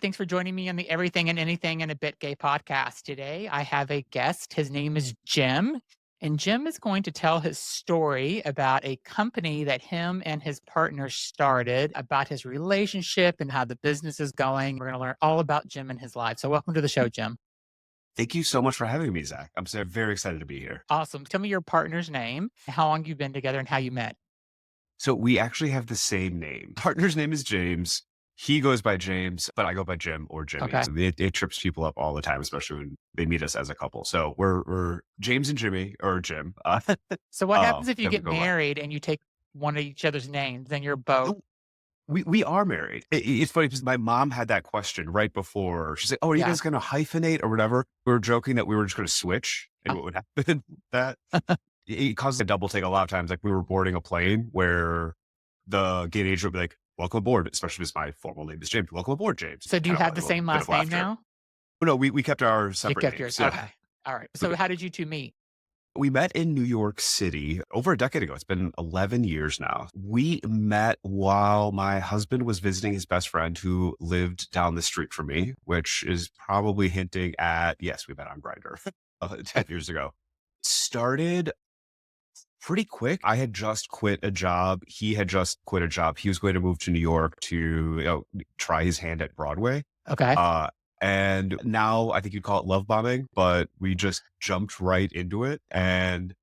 Thanks for joining me on the Everything and Anything and a Bit Gay podcast. Today, I have a guest. His name is Jim, and Jim is going to tell his story about a company that him and his partner started, about his relationship and how the business is going. We're going to learn all about Jim and his life. So, welcome to the show, Jim. Thank you so much for having me, Zach. Very excited to be here. Awesome. Tell me your partner's name, how long you've been together, and how you met. So we actually have the same name. Partner's name is James. He goes by James, but I go by Jim or Jimmy. Okay. So it trips people up all the time, especially when they meet us as a couple. So we're James and Jimmy or Jim. So, what happens if you that we get go by. married and you take one of each other's names? Then you're both. Oh, we are married. It's funny because my mom had that question right before. She's like, "Oh, are you Yeah. guys going to hyphenate or whatever?" We were joking that we were just going to switch, and what would happen that it caused a double take a lot of times. Like we were boarding a plane where the gate agent would be like, "Welcome aboard," especially because my formal name is James. "Welcome aboard, James." So, do you Kind of have the a little same bit of last name laughter. now? No, we kept our You separate kept names. yours. Yeah. Okay. All right. So how did you two meet? We met in New York City over a decade ago. It's been 11 years now. We met while my husband was visiting his best friend who lived down the street from me, which is probably hinting at, yes, we met on Grindr 10 years ago. Started pretty quick. I had just quit a job. He had just quit a job. He was going to move to New York to try his hand at Broadway. Okay. Uh, and now I think you'd call it love bombing, but we just jumped right into it. And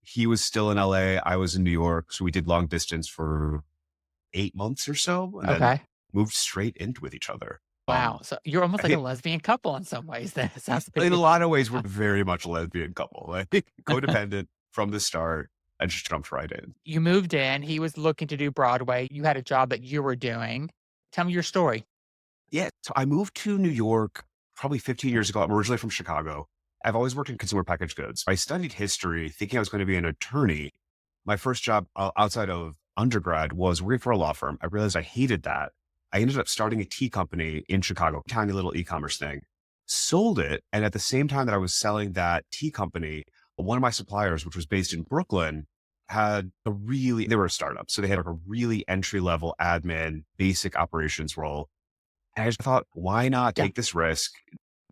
he was still in LA. I was in New York. So we did long distance for 8 months or so and then Okay. moved straight in with each other. Wow. So you're almost like a I- lesbian couple in some ways then. It sounds in a like lot of ways, we're very much a lesbian couple, like codependent from the start. I just jumped right in. you moved in, he was looking to do Broadway, you had a job that you were doing. Tell me your story. Yeah. So I moved to New York probably 15 years ago. I'm originally from Chicago. I've always worked in consumer packaged goods. I studied history thinking I was going to be an attorney. My first job outside of undergrad was working for a law firm. I realized I hated that. I ended up starting a tea company in Chicago, tiny little e-commerce thing, sold it. And at the same time that I was selling that tea company, one of my suppliers, which was based in Brooklyn, they were a startup. So they had like a really entry level admin, basic operations role. And I just thought, why not Yeah. take this risk?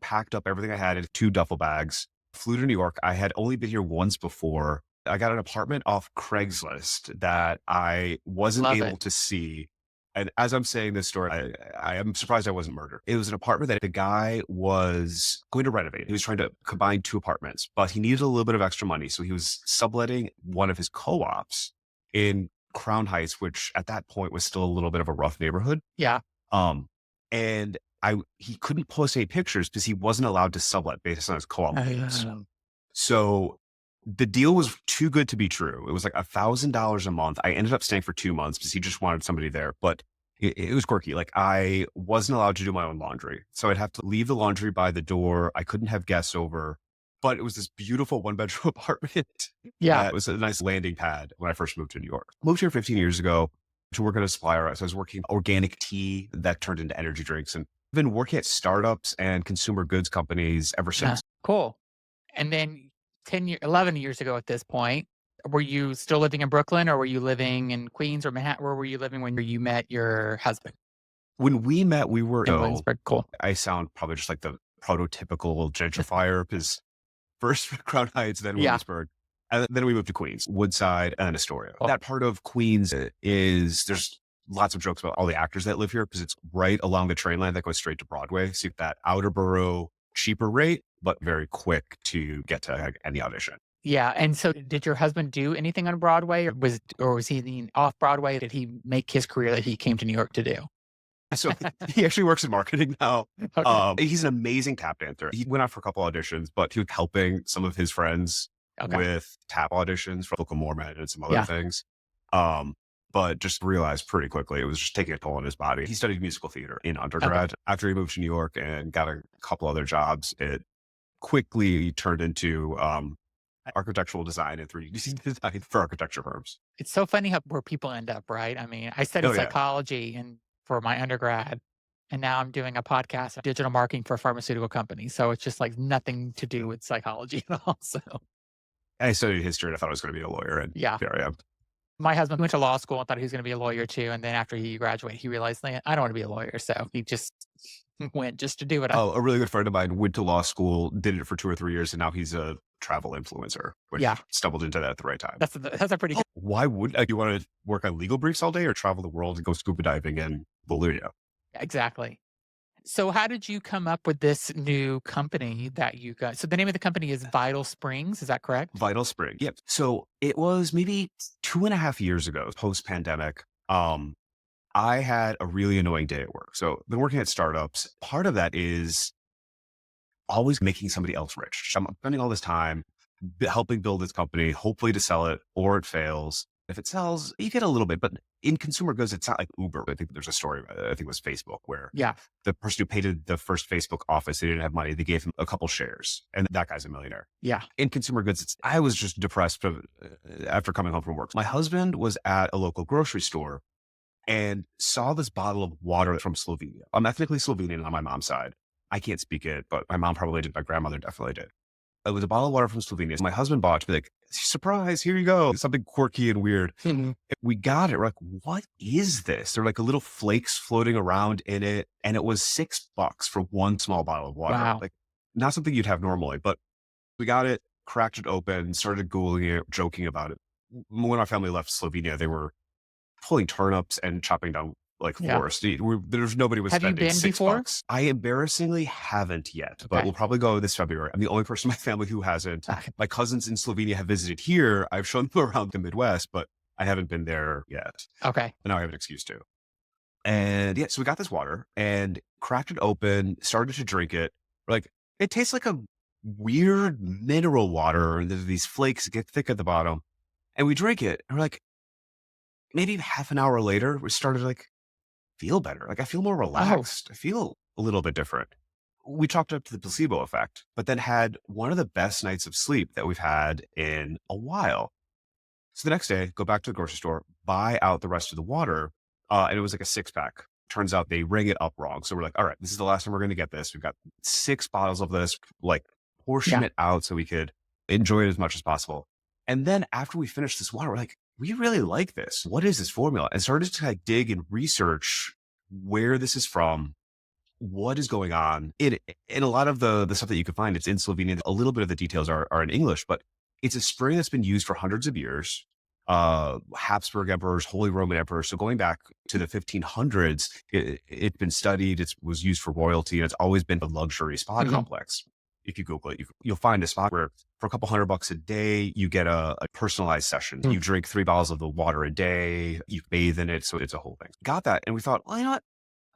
Packed up everything I had in 2 duffel bags, flew to New York. I had only been here once before. I got an apartment off Craigslist that I wasn't Love able it. to see. And as I'm saying this story, I am surprised I wasn't murdered. It was an apartment that the guy was going to renovate. He was trying to combine 2 apartments, but he needed a little bit of extra money. So he was subletting one of his co-ops in Crown Heights, which at that point was still a little bit of a rough neighborhood. Yeah. Um, and he couldn't post any pictures because he wasn't allowed to sublet based on his co-op limits. Oh. So the deal was too good to be true. It was like $1,000 a month. I ended up staying for 2 months because he just wanted somebody there, but it was quirky. Like I wasn't allowed to do my own laundry. So I'd have to leave the laundry by the door. I couldn't have guests over, but it was this beautiful 1 bedroom apartment. Yeah. It was a nice landing pad when I first moved to New York. Moved here 15 years ago to work at a supplier. So I was working organic tea that turned into energy drinks, and I've been working at startups and consumer goods companies ever Yeah. since. Cool. And then 11 years ago at this point, were you still living in Brooklyn or were you living in Queens or Manhattan? Where were you living when you met your husband When we met, we were, in Williamsburg? Cool. I sound probably just like the prototypical gentrifier because first Crown Heights, then Yeah. Williamsburg. And then we moved to Queens, Woodside, and then Astoria. Cool. That part of Queens there's lots of jokes about all the actors that live here because it's right along the train line that goes straight to Broadway. So you get that outer borough cheaper rate, but very quick to get to any audition. Yeah. And so did your husband do anything on Broadway or was he off Broadway? Did he make his career that he came to New York to do? So he actually works in marketing now. Okay. He's an amazing tap dancer. He went out for a couple auditions, but he was helping some of his friends Okay. with tap auditions for Local Mormon and some other Yeah. things. But just realized pretty quickly it was just taking a toll on his body. He studied musical theater in undergrad. After he moved to New York and got a couple other jobs, it quickly turned into architectural design and 3D design for architecture firms. It's so funny where people end up, right? I mean, I studied Oh, yeah. psychology for my undergrad, and now I'm doing a podcast on digital marketing for a pharmaceutical company. So it's just like nothing to do with psychology at all. So I studied history and I thought I was going to be a lawyer, and yeah. here I am. My husband went to law school and thought he was going to be a lawyer too. And then after he graduated, he realized, "Like, I don't want to be a lawyer." So he just Went just to do it. Oh, a really good friend of mine went to law school, did it for 2 or 3 years, and now he's a travel influencer, Yeah, which stumbled into that at the right time. that's a pretty Oh, good. why would you wanna work on legal briefs all day or travel the world and go scuba diving in Bolivia? Exactly. So how did you come up with this new company that you got? So the name of the company is Vital Springs, is that correct? Vital Spring. Yep. So it was maybe 2.5 years ago, post-pandemic. I had a really annoying day at work. So been working at startups. Part of that is always making somebody else rich. I'm spending all this time helping build this company, hopefully to sell it, or it fails. If it sells, you get a little bit, but in consumer goods, it's not like Uber. I think there's a story, I think it was Facebook, where Yeah, the person who paid the first Facebook office, they didn't have money. They gave him a couple shares, and that guy's a millionaire. yeah. In consumer goods, I was just depressed after coming home from work. My husband was at a local grocery store and saw this bottle of water from Slovenia. I'm ethnically Slovenian on my mom's side. I can't speak it, but my mom probably did. My grandmother definitely did. It was a bottle of water from Slovenia. So my husband bought it to be like, surprise, here you go. Something quirky and weird. Mhm. We got it. We're like, what is this? There were like a little flakes floating around in it. And it was $6 for one small bottle of water. Wow. Like, not something you'd have normally, but we got it, cracked it open, started Googling it, joking about it. When our family left Slovenia, they were pulling turnips and chopping down like Yeah. forest. There's nobody was Have you spending been six before? bucks. I embarrassingly haven't yet, but Okay. we'll probably go this February. I'm the only person in my family who hasn't. Okay. My cousins in Slovenia have visited here. I've shown them around the Midwest, but I haven't been there yet. Okay. And now I have an excuse to. And yeah, so we got this water and cracked it open, started to drink it. We're like, it tastes like a weird mineral water. And there's these flakes get thick at the bottom. And we drink it. And we're like, maybe half an hour later, we started like feel better. Like I feel more Oh, relaxed. I feel a little bit different. We chalked up to the placebo effect, but then had one of the best nights of sleep that we've had in a while. So the next day, go back to the grocery store, buy out the rest of the water. And it was like a 6 pack. Turns out they rang it up wrong. So we're like, all right, this is the last time we're going to get this. We've got 6 bottles of this, like portion yeah. it out so we could enjoy it as much as possible. And then after we finished this water, we're like, we really like this. What is this formula? And started to like dig and research where this is from, what is going on. In a lot of the stuff that you can find, it's in Slovenian. A little bit of the details are in English, but it's a spring that's been used for hundreds of years. Habsburg emperors, Holy Roman emperors. So going back to the 1500s, it's been studied. It was used for royalty, and it's always been a luxury spa Mhm. complex. If you Google it, you'll find a spot where for a couple $100 a day, you get a personalized session. Mm. You drink 3 bottles of the water a day. You bathe in it, so it's a whole thing. Got that, and we thought, well, you know what?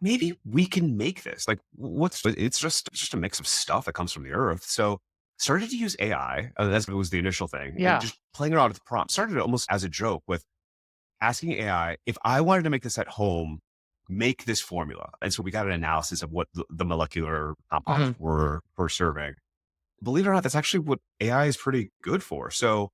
Maybe we can make this. Like, it's just a mix of stuff that comes from the earth. So started to use AI. That was the initial thing, and Yeah. just playing around with the prompt. Started almost as a joke with asking AI if I wanted to make this at home, make this formula. And so we got an analysis of what the molecular compounds Mhm. were per serving. Believe it or not, that's actually what AI is pretty good for. So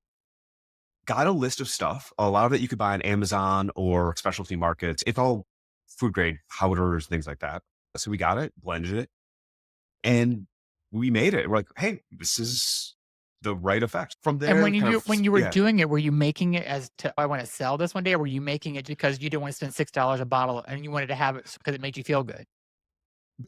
got a list of stuff. A lot of it you could buy on Amazon or specialty markets. It's all food grade powders, things like that. So we got it, blended it, and we made it. We're like, hey, this is the right effect. From And there, kind of, when you were yeah. doing it, were you making it as to, "I wanna sell this one day," or were you making it because you didn't wanna spend $6 a bottle and you wanted to have it because it made you feel good?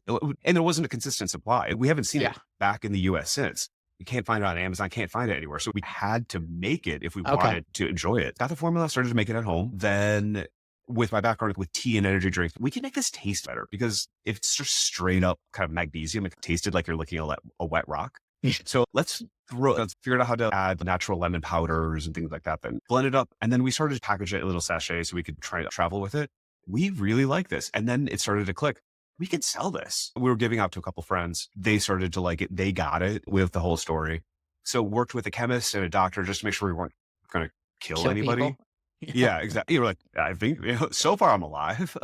And there wasn't a consistent supply. We haven't seen Yeah. it back in the US since. You can't find it on Amazon, can't find it anywhere. So we had to make it if we Okay. wanted to enjoy it. Got the formula, started to make it at home. Then with my background with tea and energy drinks, we can make this taste better because if it's just straight up kind of magnesium, it tasted like you're licking a wet rock. Yeah. So let's figure out how to add natural lemon powders and things like that. Then blend it up. And then we started to package it in little sachets so we could try to travel with it. We really like this. And then it started to click. We could sell this. We were giving out to a couple friends. They started to like it. They got it with the whole story. So worked with a chemist and a doctor just to make sure we weren't going to kill Kill anybody. people. Yeah. Yeah, exactly. You were like, I think so far I'm alive.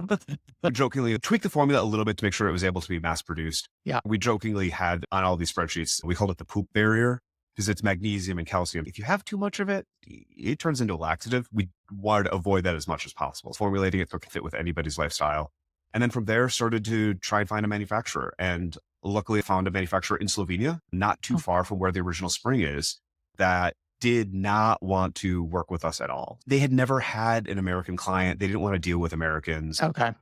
We jokingly tweaked the formula a little bit to make sure it was able to be mass produced. Yeah. We jokingly had on all these spreadsheets, we called it the poop barrier because it's magnesium and calcium. If you have too much of it, it turns into a laxative. We wanted to avoid that as much as possible, formulating it so it could fit with anybody's lifestyle. And then from there, started to try and find a manufacturer. And luckily, I found a manufacturer in Slovenia, not too Oh, far from where the original spring is, that did not want to work with us at all. They had never had an American client. They didn't want to deal with Americans. okay.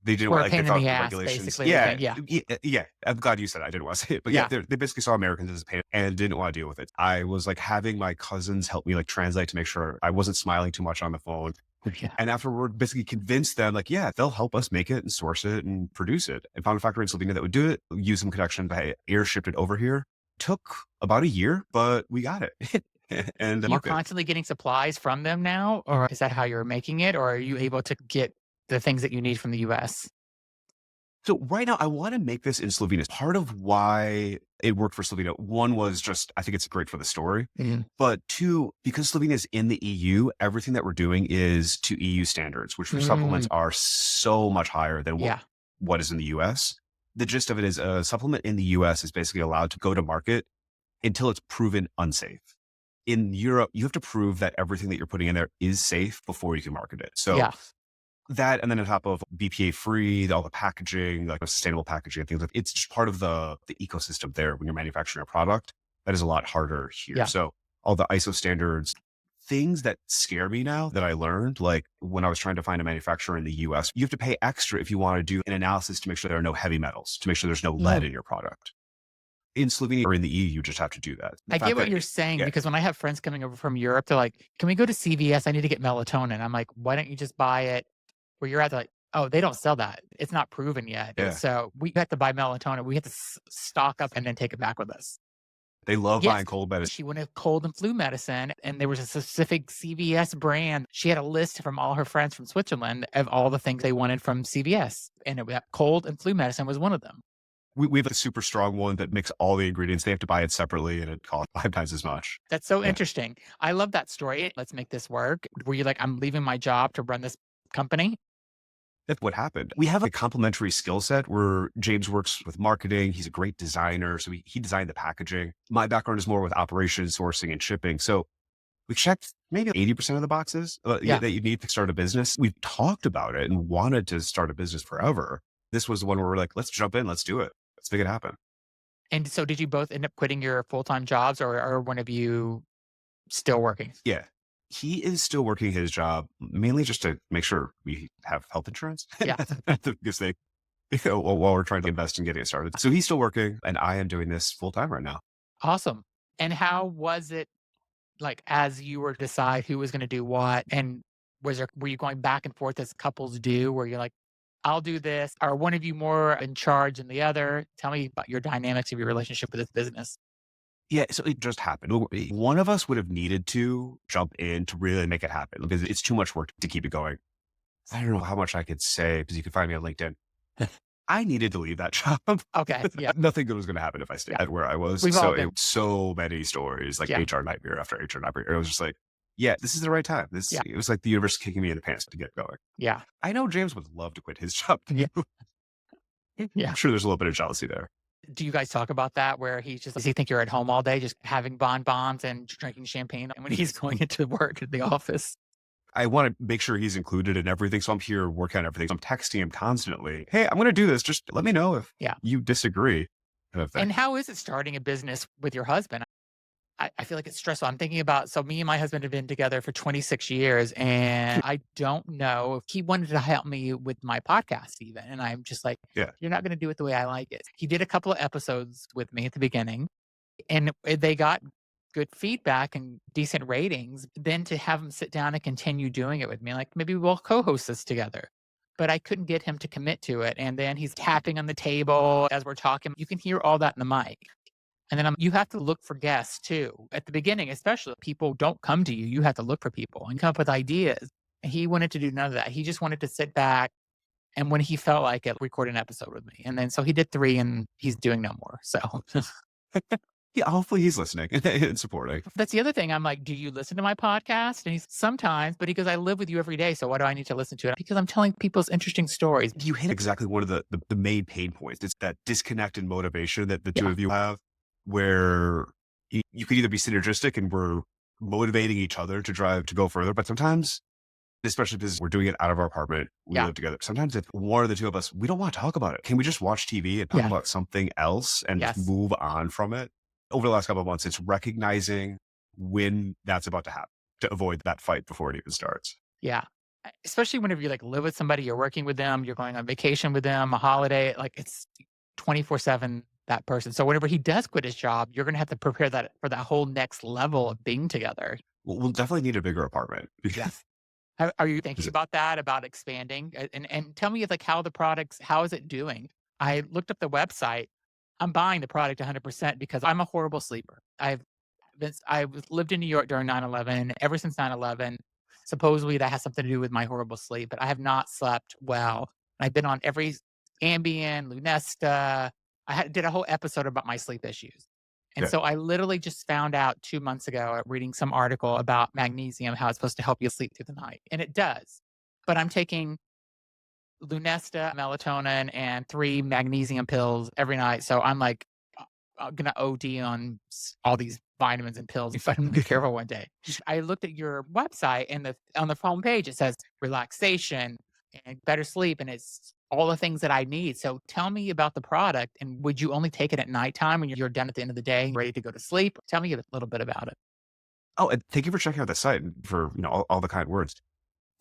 They didn't Or want a like, they pain in thought the the ass, regulations basically, they yeah, think. Yeah. yeah, I'm glad you said it, I didn't wanna say it, but yeah, Yeah. they basically saw Americans as a pain and didn't wanna deal with it. I was, like, having my cousins help me, like, translate to make sure I wasn't smiling too much on the phone, Yeah. and afterward, basically convinced them, like, yeah, they'll help us make it and source it and produce it, and found a factory in Slovenia that would do it, use some connections, I air-shipped it over here. Took about a year, but we got it, and the You market. constantly getting supplies from them now, or is that how you're making it, or are you able to get the things that you need from the US? So right now, I want to make this in Slovenia. Part of why it worked for Slovenia, one was just I think it's great for the story, Mhm. but two, because Slovenia is in the EU, everything that we're doing is to EU standards, which for supplements Mm, are so much higher than yeah. what is in the US. The gist of it is a supplement in the US is basically allowed to go to market until it's proven unsafe. In Europe, you have to prove that everything that you're putting in there is safe before you can market it. So Yeah. that, and then on top of BPA free, all the packaging, like sustainable packaging and things like it's just part of the ecosystem there when you're manufacturing a product. That is a lot harder here. Yeah. So all the ISO standards, things that scare me now that I learned, like when I was trying to find a manufacturer in the US, you have to pay extra if you want to do an analysis to make sure there are no heavy metals, to make sure there's no lead Mm. in your product. In Slovenia or in the EU, you just have to do that. The I get fact what that, you're saying yeah, because when I have friends coming over from Europe, they're like, "Can we go to CVS? I need to get melatonin." I'm like, "Why don't you just buy it where you're at?" They're like, "Oh, they don't sell that. It's not proven yet. yeah, So we have to buy melatonin. We have to stock up and then take it back with us." they love Yes. buying cold medicine. She wanted cold and flu medicine, and there was a specific CVS brand. She had a list from all her friends from Switzerland of all the things they wanted from CVS, and cold and flu medicine was one of them. We have a super strong one that makes all the ingredients. They have to buy it separately and it costs 5 times as much. That's so Yeah. interesting. I love that story. Let's make this work. Were you like, I'm leaving my job to run this company? That's what happened. We have a complementary skill set where James works with marketing. He's a great designer. So he designed the packaging. My background is more with operations, sourcing, and shipping. So we checked maybe 80% of the boxes Yeah. that you need to start a business. We've talked about it and wanted to start a business forever. This was the one where we're like, let's jump in, let's do it. Let's make it happen. And so did you both end up quitting your full-time jobs or one of you still working? Yeah. He is still working his job mainly just to make sure we have health insurance. Yeah. That's the biggest thing. While we're trying to invest in getting it started. So he's still working and I am doing this full time right now. Awesome. And how was it like as you were to decide who was going to do what? And were you going back and forth as couples do where you're like, I'll do this? Are one of you more in charge than the other? Tell me about your dynamics of your relationship with this business. Yeah, so it just happened. One of us would have needed to jump in to really make it happen because it's too much work to keep it going. I don't know how much I could say because you can find me on LinkedIn. I needed to leave that job. Okay. Yeah. Nothing good was going to happen if I stayed Yeah. at where I was. We've all So been. so many stories, like Yeah. HR nightmare after HR nightmare. It was just like, yeah, this is the right time. Yeah. It was like the universe kicking me in the pants to get going. Yeah. I know James would love to quit his job. Yeah. I'm Yeah. sure there's a little bit of jealousy there. Do you guys talk about that where does he think you're at home all day just having bonbons and drinking champagne when he's going into work at the office? I want to make sure he's included in everything. So I'm here working on everything. So I'm texting him constantly. Hey, I'm going to do this. Just let me know if Yeah. you disagree. Kind of thing. And how is it starting a business with your husband? I feel like it's stressful. I'm thinking about so me and my husband have been together for 26 years, and I don't know if he wanted to help me with my podcast even. And I'm just like, Yeah. you're not going to do it the way I like it. He did a couple of episodes with me at the beginning, and they got good feedback and decent ratings. Then to have him sit down and continue doing it with me, like maybe we'll co-host this together. But I couldn't get him to commit to it. And then he's tapping on the table as we're talking. You can hear all that in the mic. And then you have to look for guests too. At the beginning, especially, people don't come to you. You have to look for people and come up with ideas. And he wanted to do none of that. He just wanted to sit back and when he felt like it, record an episode with me. And then so he did 3 and he's doing no more. So Yeah. Hopefully he's listening and supporting. that's the other thing. I'm like, do you listen to my podcast? And he's sometimes, but he goes, I live with you every day. So why do I need to listen to it? Because I'm telling people's interesting stories. You hit exactly one of the main pain points. It's that disconnect and motivation that the two Yeah. of you have where you could either be synergistic and we're motivating each other to drive to go further. But sometimes, especially because we're doing it out of our apartment, we Yeah. live together. Sometimes if one of the two of us, we don't want to talk about it. Can we just watch TV and talk Yeah. about something else and just Yes. move on from it? Over the last couple of months, it's recognizing when that's about to happen to avoid that fight before it even starts. Yeah. especially whenever you, like, live with somebody, you're working with them, you're going on vacation with them, a holiday, like, it's 24/7 that person. So whenever he does quit his job, you're gonna have to prepare that for that whole next level of being together. We'll definitely need a bigger apartment Yeah. because Are you thinking about that, about expanding? And tell me, like, how is it doing? I looked up the website. I'm buying the product 100% because I'm a horrible sleeper. Lived in New York during 9/11. Ever since 9/11, supposedly that has something to do with my horrible sleep, but I have not slept well. I've been on every Ambien, Lunesta. Did a whole episode about my sleep issues. And yeah. so I literally just found out 2 months ago, reading some article about magnesium, how it's supposed to help you sleep through the night, and it does. But I'm taking Lunesta, melatonin, and 3 magnesium pills every night, so I'm like, gonna OD on all these vitamins and pills if I'm not careful one day. I looked at your website and on the home page, it says relaxation and better sleep, and it's all the things that I need. So tell me about the product, and would you only take it at nighttime when you're done at the end of the day, ready to go to sleep? Tell me a little bit about it. Oh, and thank you for checking out the site and for, all the kind words.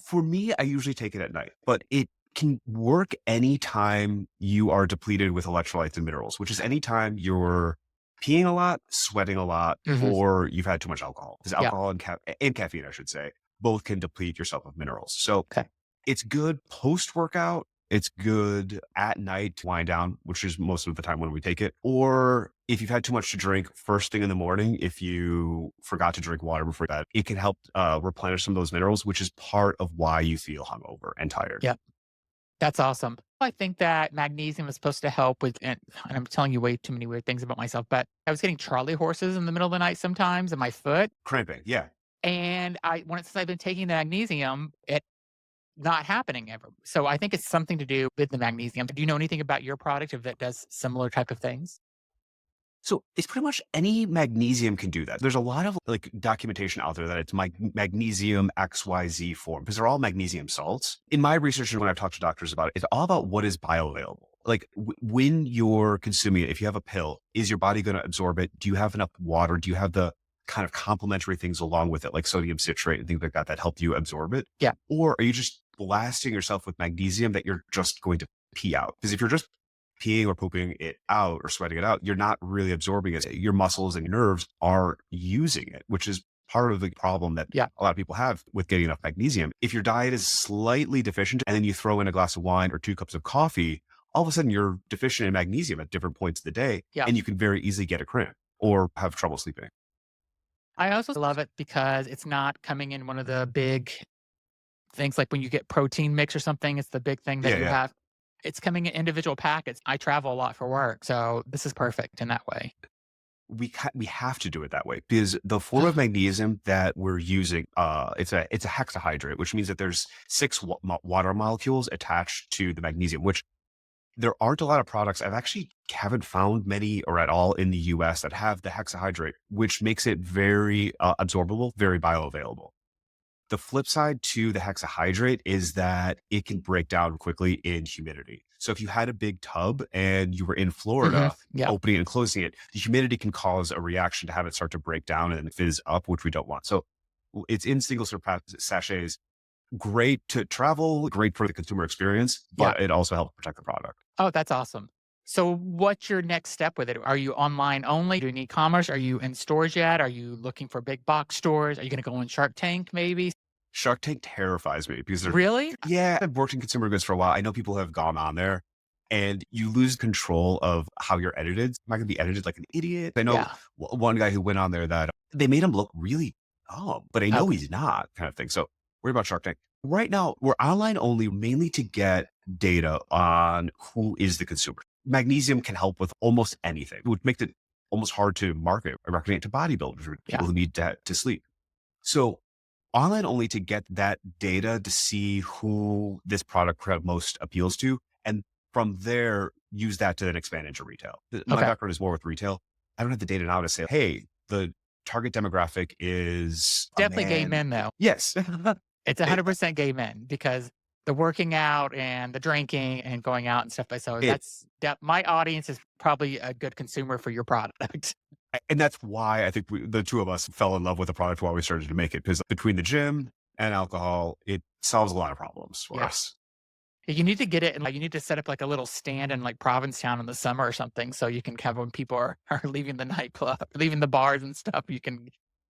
For me, I usually take it at night, but it can work anytime you are depleted with electrolytes and minerals, which is anytime you're peeing a lot, sweating a lot, Mhm. or you've had too much alcohol. Because Yeah. alcohol and caffeine, I should say, both can deplete yourself of minerals. So Okay. it's good post-workout. It's good at night to wind down, which is most of the time when we take it. Or if you've had too much to drink first thing in the morning, if you forgot to drink water before that, it can help replenish some of those minerals, which is part of why you feel hungover and tired. Yeah. That's awesome. I think that magnesium is supposed to help with, and I'm telling you way too many weird things about myself, but I was getting Charlie horses in the middle of the night sometimes in my foot. Cramping. Yeah. And since I've been taking the magnesium, it not happening ever. So I think it's something to do with the magnesium. Do you know anything about your product if it does similar type of things? So it's pretty much any magnesium can do that. There's a lot of like documentation out there that it's magnesium XYZ form because they're all magnesium salts. In my research and when I've talked to doctors about it, it's all about what is bioavailable. Like when you're consuming it, if you have a pill, is your body going to absorb it? Do you have enough water? Do you have the kind of complementary things along with it, like sodium citrate and things like that, that help you absorb it? Yeah. Or are you just blasting yourself with magnesium that you're just going to pee out? Because if you're just peeing or pooping it out or sweating it out, you're not really absorbing it. Your muscles and your nerves are using it, which is part of the problem that Yeah. a lot of people have with getting enough magnesium. If your diet is slightly deficient and then you throw in a glass of wine or 2 cups of coffee, all of a sudden you're deficient in magnesium at different points of the day, Yeah. and you can very easily get a cramp or have trouble sleeping. I also love it because it's not coming in one of the big things like when you get protein mix or something, it's the big thing that Yeah, you yeah. have. It's coming in individual packets. I travel a lot for work, so this is perfect in that way. We have to do it that way because the form of magnesium that we're using, it's a hexahydrate, which means that there's 6 water molecules attached to the magnesium, which there aren't a lot of products. I've actually haven't found many or at all in the US that have the hexahydrate, which makes it very absorbable, very bioavailable. The flip side to the hexahydrate is that it can break down quickly in humidity. So if you had a big tub and you were in Mhm. Florida, Yeah. opening and closing it, the humidity can cause a reaction to have it start to break down and fizz up, which we don't want. So it's in single serve sachets. Great to travel, great for the consumer experience, Yeah. but it also helps protect the product. Oh, that's awesome. So what's your next step with it? Are you online only, doing e-commerce? Are you in stores yet? Are you looking for big box stores? Are you gonna go on Shark Tank maybe? Shark Tank terrifies me because they're Really? yeah, I've worked in consumer goods for a while. I know people who have gone on there and you lose control of how you're edited. I'm not gonna be edited like an idiot. I know Yeah. one guy who went on there that they made him look really dumb, but I know Okay. he's not kind of thing. So worry about Shark Tank. Right now, we're online only mainly to get data on who is the consumer. Magnesium can help with almost anything, which makes it almost hard to market or market it to bodybuilders or Yeah. people who need to sleep. So online only to get that data to see who this product most appeals to. And from there, use that to then expand into retail. My Okay. background is more with retail. I don't have the data now to say, hey, the target demographic is a Definitely gay man. men though. Yes. It's it, 100% gay men because the working out and the drinking and going out and stuff like so it, my audience is probably a good consumer for your product. and that's why I think the two of us fell in love with the product while we started to make it. Because between the gym, and alcohol, it solves a lot of problems for Yeah. us. You need to get it and, like, you need to set up, like, a little stand in, like, Provincetown in the summer or something so you can have when people are leaving the nightclub, leaving the bars and stuff, you can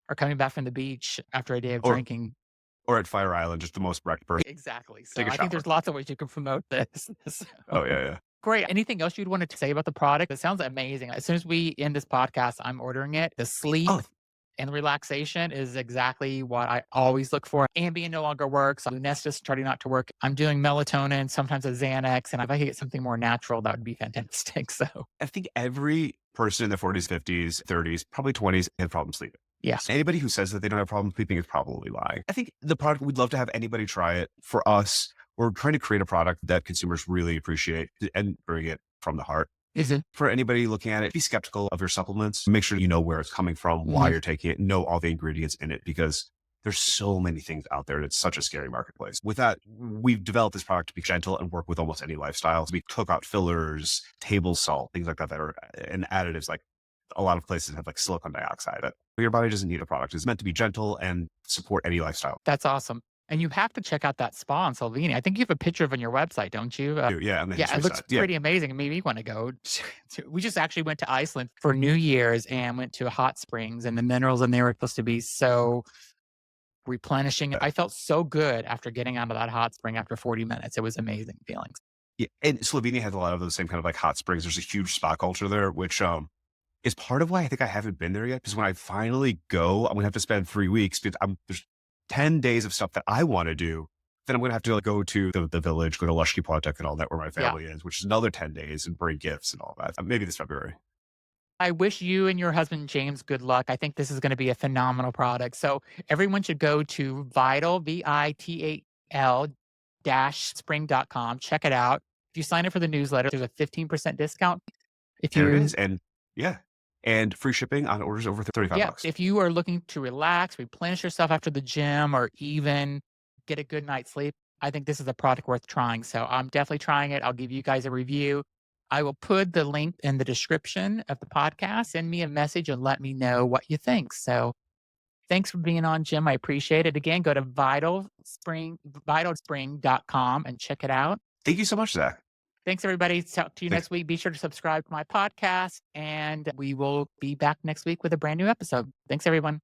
or coming back from the beach after a day of Or drinking. or at Fire Island, just the most wrecked person. Exactly. So Take a I think shower. there's lots of ways you can promote this. Oh, So yeah, yeah. great. Anything else you'd want to say about the product? It sounds amazing. As soon as we end this podcast, I'm ordering it. The sleep Oh, and relaxation is exactly what I always look for. Ambien no longer works. Lunesta's starting not to work. I'm doing melatonin, sometimes a Xanax, and if I could get something more natural, that would be fantastic. So I think every person in their 40s, 50s, 30s, probably 20s has problems sleeping. yes. Anybody who says that they don't have problems sleeping is probably lying. I think the product, we'd love to have anybody try it. For us, we're trying to create a product that consumers really appreciate and bring it from the heart. Is it? For anybody looking at it, be skeptical of your supplements. Make sure you know where it's coming from, why Mhm. you're taking it, know all the ingredients in it, because there's so many things out there. And it's such a scary marketplace. With that, we've developed this product to be gentle and work with almost any lifestyle. So we took out fillers, table salt, things like that that are and additives. Like a lot of places have like silicon dioxide. Your body doesn't need a product. It's meant to be gentle and support any lifestyle. That's awesome. And you have to check out that spa in Slovenia. I think you have a picture of it on your website, don't you? Yeah, on the Yeah, it history looks side. Yeah. pretty amazing. It made me want to go. We just actually went to Iceland for New Year's and went to hot springs, and the minerals in there were supposed to be so replenishing. I felt so good after getting out of that hot spring after 40 minutes. It was amazing feelings. Yeah. And Slovenia has a lot of those same kind of like hot springs. There's a huge spa culture there, which is part of why I think I haven't been there yet. Because when I finally go, I'm gonna have to spend 3 weeks because there's 10 days of stuff that I want to do. Then I'm gonna have to like, go to the village, go to Lashki Potek and all that where my Yeah. family is, which is another 10 days and bring gifts and all that. Maybe this February. I wish you and your husband, James, good luck. I think this is going to be a phenomenal product. So everyone should go to Vital, VITAL dash spring.com. Check it out. If you sign up for the newsletter, there's a 15% discount. If There it you is. And yeah. And free shipping on orders over 35 Yeah, bucks. if you are looking to relax, replenish yourself after the gym, or even get a good night's sleep, I think this is a product worth trying. So I'm definitely trying it. I'll give you guys a review. I will put the link in the description of the podcast. Send me a message and let me know what you think. So thanks for being on, Jim. I appreciate it. Again, go to vitalspring.com and check it out. Thank you so much, Zach. Thanks, everybody. Talk to you Thanks. next week. Be sure to subscribe to my podcast, and we will be back next week with a brand new episode. Thanks, everyone.